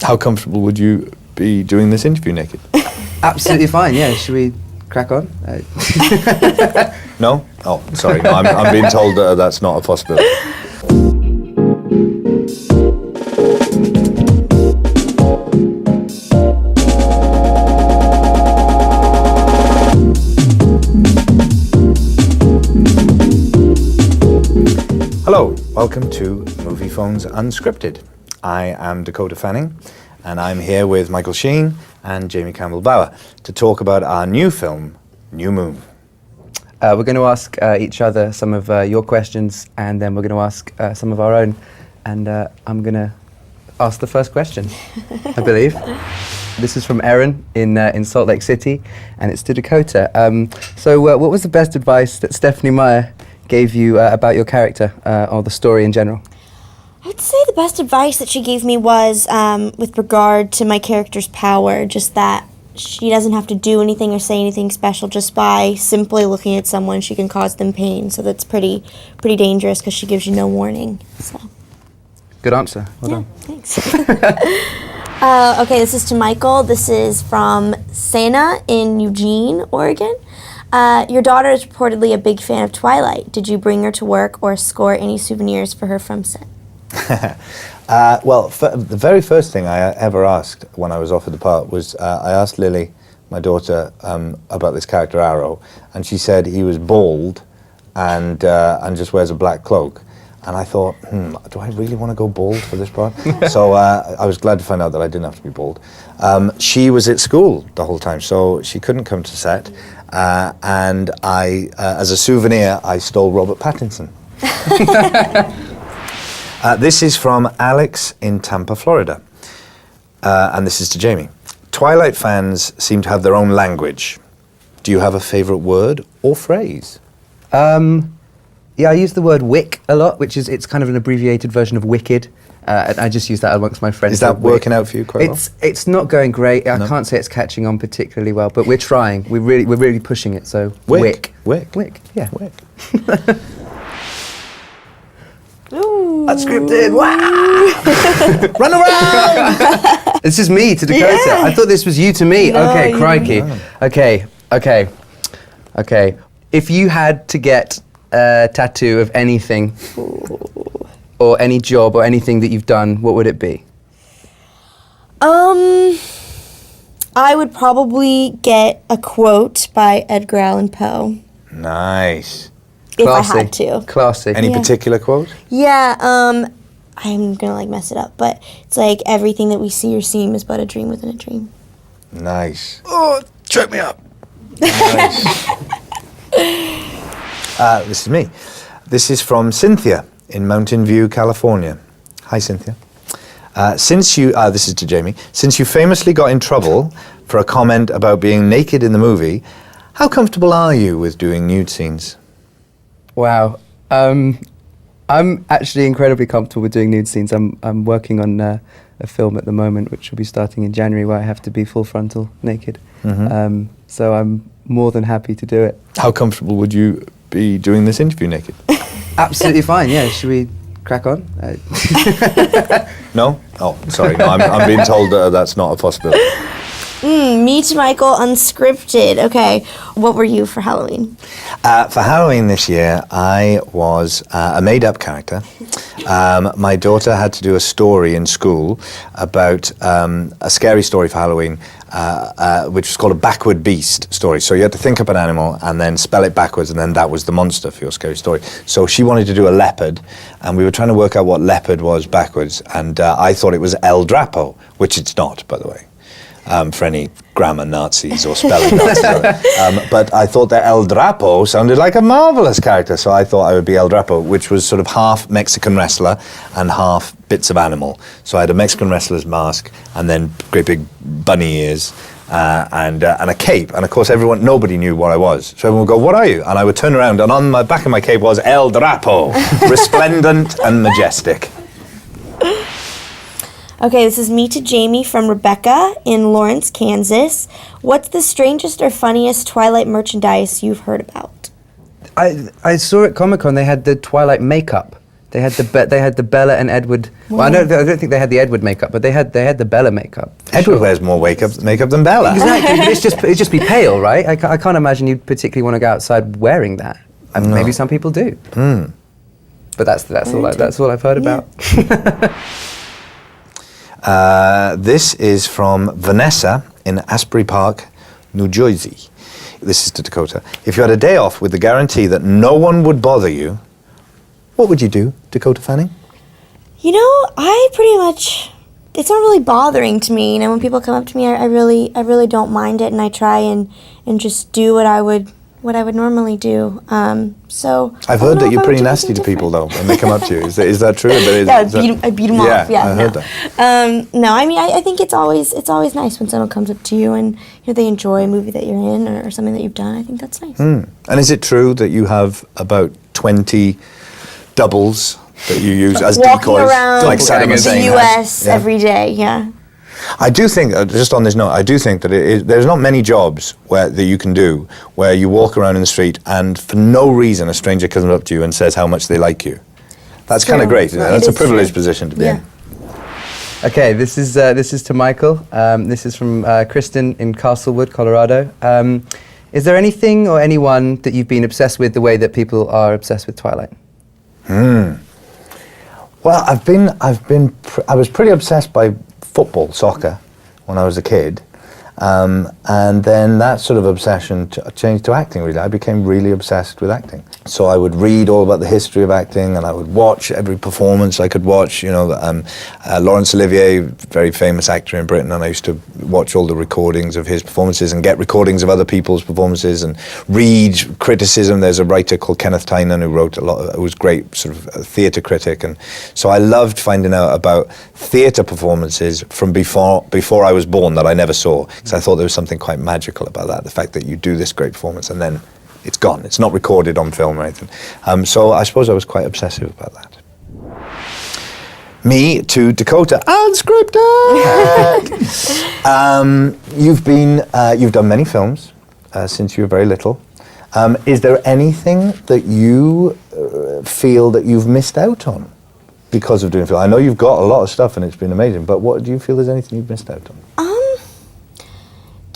How comfortable would you be doing this interview naked? Absolutely fine, yeah. Should we crack on? No? Oh, sorry. No, I'm being told that's not a possibility. Hello, welcome to Movie Phone's Unscripted. I am Dakota Fanning, and I'm here with Michael Sheen and Jamie Campbell-Bower to talk about our new film, New Moon. We're going to ask each other some of your questions, and then we're going to ask some of our own. And I'm going to ask the first question, I believe. This is from Erin in Salt Lake City, and it's to Dakota. So what was the best advice that Stephenie Meyer gave you about your character or the story in general? I'd say the best advice that she gave me was with regard to my character's power, just that she doesn't have to do anything or say anything special. Just by simply looking at someone, she can cause them pain. So that's pretty dangerous because she gives you no warning. So. Good answer. Well done. Thanks. Okay, this is to Michael. This is from Sana in Eugene, Oregon. Your daughter is reportedly a big fan of Twilight. Did you bring her to work or score any souvenirs for her from set? Well, the very first thing I ever asked when I was offered the part was I asked Lily, my daughter, about this character Arrow, and she said he was bald and just wears a black cloak. And I thought, do I really want to go bald for this part? So I was glad to find out that I didn't have to be bald. She was at school the whole time, so she couldn't come to set. And I, as a souvenir, I stole Robert Pattinson. This is from Alex in Tampa, Florida. And this is to Jamie. Twilight fans seem to have their own language. Do you have a favorite word or phrase? Yeah, I use the word wick a lot, which is, it's kind of an abbreviated version of wicked. And I just use that amongst my friends. Is that working out for you quite well? It's not going great. I can't say it's catching on particularly well, but we're trying. We're really pushing it. So Wick. Yeah. Wick. Ooh. Unscripted. Wow! Run around! This is me to Dakota. Yeah. I thought this was you to me. No, okay, you crikey. didn't. Okay. If you had to get a tattoo of anything, or any job or anything that you've done, what would it be? I would probably get a quote by Edgar Allan Poe. Nice. If I had to. Classy. Any particular quote? Yeah, I'm gonna mess it up, but it's like everything that we see or seem is but a dream within a dream. Nice. Oh, check me up. Nice. This is me. This is from Cynthia in Mountain View, California. Hi, Cynthia. This is to Jamie. Since you famously got in trouble for a comment about being naked in the movie, how comfortable are you with doing nude scenes? Wow. I'm actually incredibly comfortable with doing nude scenes. I'm working on a film at the moment, which will be starting in January, where I have to be full frontal naked. Mm-hmm. So I'm more than happy to do it. How comfortable would you be doing this interview naked? Absolutely fine, yeah. Should we crack on? No? Oh, sorry. No, I'm being told that's not a possibility. Me to Michael, Unscripted. Okay, what were you for Halloween? For Halloween this year, I was a made-up character. My daughter had to do a story in school about a scary story for Halloween, which was called a backward beast story. So you had to think up an animal and then spell it backwards, and then that was the monster for your scary story. So she wanted to do a leopard, and we were trying to work out what leopard was backwards, and I thought it was El Drapo, which it's not, by the way. For any grammar Nazis or spelling Nazis. But I thought that El Drapo sounded like a marvelous character, so I thought I would be El Drapo, which was sort of half Mexican wrestler and half bits of animal. So I had a Mexican wrestler's mask and then great big bunny ears and a cape. And of course, nobody knew what I was. So everyone would go, "What are you?" And I would turn around, and on the back of my cape was El Drapo, resplendent and majestic. Okay, this is me to Jamie from Rebecca in Lawrence, Kansas. What's the strangest or funniest Twilight merchandise you've heard about? I saw at Comic-Con they had the Twilight makeup. They had the Bella and Edward. Well, I don't think they had the Edward makeup, but they had the Bella makeup. Edward wears more makeup than Bella. Exactly, but it'd just be pale, right? I can't imagine you'd particularly want to go outside wearing that. And maybe some people do. But that's all I've heard about. This is from Vanessa in Asbury Park, New Jersey. This is to Dakota. If you had a day off with the guarantee that no one would bother you, what would you do, Dakota Fanning? You know, I pretty much, it's not really bothering to me. You know, when people come up to me, I really don't mind it, and I try and just do what I would normally do. So I've heard that you're pretty nasty to people, though, when they come up to you. Is that true? I beat them off. Yeah, I heard that. No, I mean, I think it's always nice when someone comes up to you and they enjoy a movie that you're in or something that you've done. I think that's nice. And is it true that you have about 20 doubles that you use as walking decoys? Around like Saddam the Hussein U.S. every day, yeah. I do think, just on this note, I do think that there's not many jobs that you can do where you walk around in the street and for no reason a stranger comes up to you and says how much they like you. That's kind of great. That's a privileged position to be in. Okay, this is to Michael. This is from Kristen in Castlewood, Colorado. Is there anything or anyone that you've been obsessed with the way that people are obsessed with Twilight? Well, I was pretty obsessed by football, soccer, when I was a kid. And then that sort of obsession changed to acting, really. I became really obsessed with acting. So I would read all about the history of acting, and I would watch every performance I could watch. You know, Laurence Olivier, very famous actor in Britain, and I used to watch all the recordings of his performances and get recordings of other people's performances and read criticism. There's a writer called Kenneth Tynan who wrote a lot, who was great sort of a theatre critic, and so I loved finding out about theatre performances from before I was born that I never saw. Because I thought there was something quite magical about that, the fact that you do this great performance and then it's gone. It's not recorded on film or anything. So I suppose I was quite obsessive about that. Me to Dakota, Unscripted! You've done many films since you were very little. Is there anything that you feel that you've missed out on because of doing film? I know you've got a lot of stuff and it's been amazing, but what do you feel there's anything you've missed out on?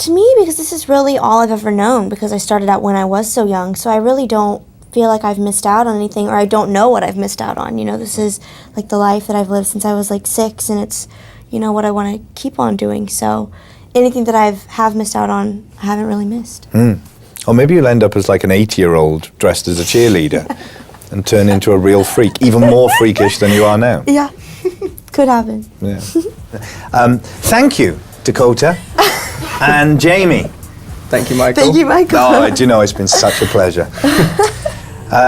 To me, because this is really all I've ever known, because I started out when I was so young, so I really don't feel like I've missed out on anything, or I don't know what I've missed out on. You know, this is like the life that I've lived since I was like 6, and it's, you know, what I want to keep on doing. So anything that I have missed out on, I haven't really missed. Or maybe you'll end up as like an 80-year-old dressed as a cheerleader and turn into a real freak, even more freakish than you are now. Yeah, could happen. Yeah. Thank you, Dakota. And Jamie. Thank you, Michael. Thank you, Michael. Oh, do you know, it's been such a pleasure.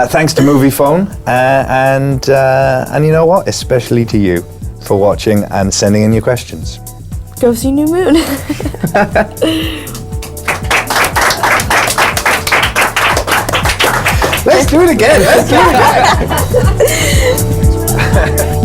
Thanks to Movie Phone, and you know what? Especially to you for watching and sending in your questions. Go see New Moon. Let's do it again. Let's do it again.